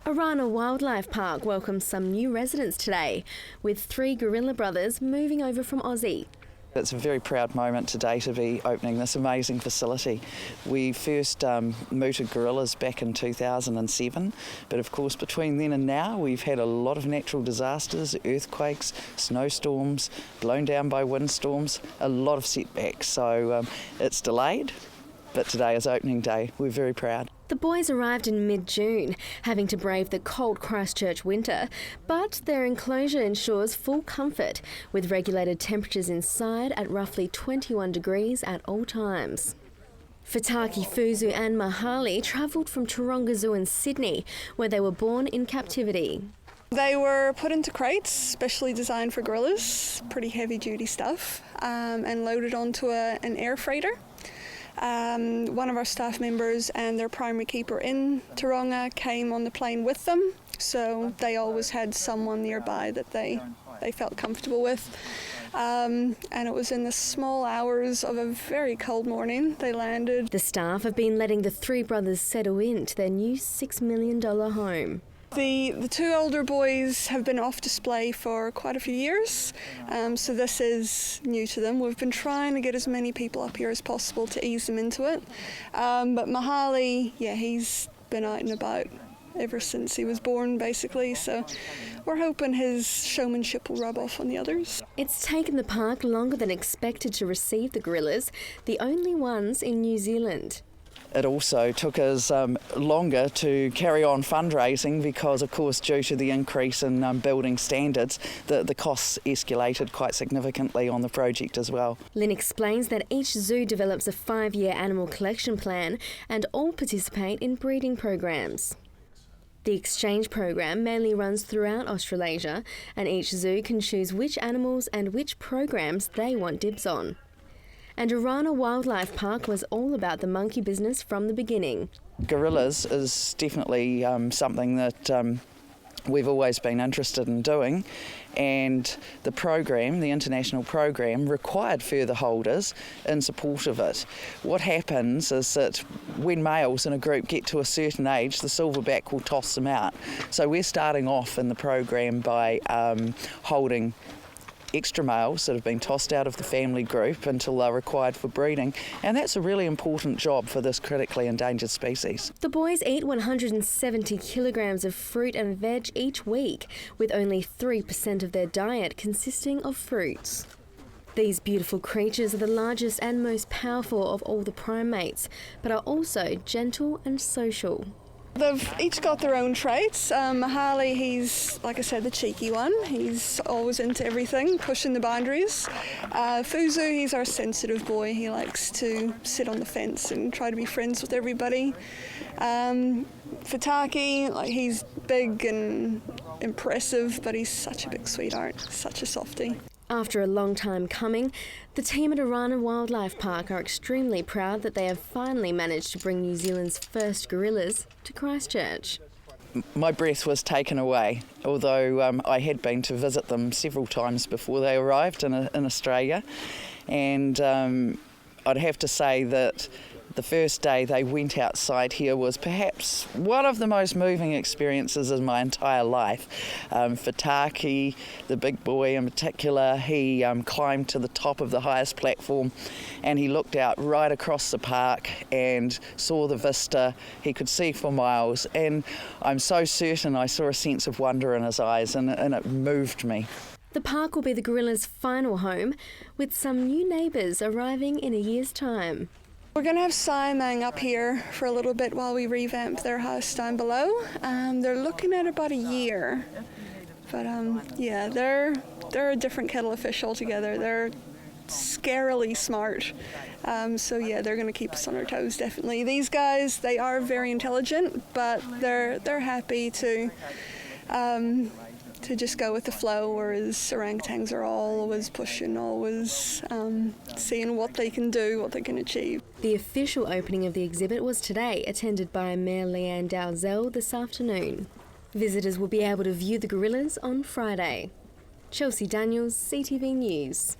Orana Wildlife Park welcomes some new residents today, with 3 gorilla brothers moving over from Aussie. It's a very proud moment today to be opening this amazing facility. We first mooted gorillas back in 2007, but of course between then and now we've had a lot of natural disasters, earthquakes, snowstorms, blown down by windstorms, a lot of setbacks. So it's delayed, but today is opening day. We're very proud. The boys arrived in mid-June, having to brave the cold Christchurch winter, but their enclosure ensures full comfort, with regulated temperatures inside at roughly 21 degrees at all times. Fataki, Fuzu and Mahali travelled from Taronga Zoo in Sydney, where they were born in captivity. They were put into crates, specially designed for gorillas, pretty heavy-duty stuff, and loaded onto an air freighter. One of our staff members and their primary keeper in Taronga came on the plane with them, so they always had someone nearby that they felt comfortable with. And it was in the small hours of a very cold morning they landed. The staff have been letting the 3 brothers settle into their new $6 million home. The 2 older boys have been off display for quite a few years, so this is new to them. We've been trying to get as many people up here as possible to ease them into it. But Mahali, he's been out and about ever since he was born, basically, so we're hoping his showmanship will rub off on the others. It's taken the park longer than expected to receive the gorillas, the only ones in New Zealand. It also took us longer to carry on fundraising because, of course, due to the increase in building standards, the costs escalated quite significantly on the project as well. Lynn explains that each zoo develops a 5-year animal collection plan and all participate in breeding programs. The exchange program mainly runs throughout Australasia, and each zoo can choose which animals and which programs they want dibs on. And Orana Wildlife Park was all about the monkey business from the beginning. Gorillas is definitely something that we've always been interested in doing, and the program, the international program, required further holders in support of it. What happens is that when males in a group get to a certain age, the silverback will toss them out. So we're starting off in the program by holding extra males that have been tossed out of the family group until they're required for breeding, and that's a really important job for this critically endangered species. The boys eat 170 kilograms of fruit and veg each week, with only 3% of their diet consisting of fruits. These beautiful creatures are the largest and most powerful of all the primates, but are also gentle and social. They've each got their own traits. Mahali, he's, like I said, the cheeky one. He's always into everything, pushing the boundaries. Fuzu, he's our sensitive boy. He likes to sit on the fence and try to be friends with everybody. Fataki, he's big and impressive, but he's such a big sweetheart, such a softie. After a long time coming, the team at Orana Wildlife Park are extremely proud that they have finally managed to bring New Zealand's first gorillas to Christchurch. My breath was taken away, although I had been to visit them several times before they arrived in Australia, and I'd have to say that the first day they went outside here was perhaps one of the most moving experiences in my entire life. Fataki, the big boy in particular, he climbed to the top of the highest platform and he looked out right across the park and saw the vista. He could see for miles, and I'm so certain I saw a sense of wonder in his eyes, and it moved me. The park will be the gorillas' final home, with some new neighbours arriving in a year's time. We're going to have Siamang up here for a little bit while we revamp their house down below. They're looking at about a year, but they're a different kettle of fish altogether. They're scarily smart, so they're going to keep us on our toes, definitely. These guys, they are very intelligent, but they're happy to just go with the flow, whereas orangutans are always pushing, always seeing what they can do, what they can achieve. The official opening of the exhibit was today, attended by Mayor Leanne Dalzell this afternoon. Visitors will be able to view the gorillas on Friday. Chelsea Daniels, CTV News.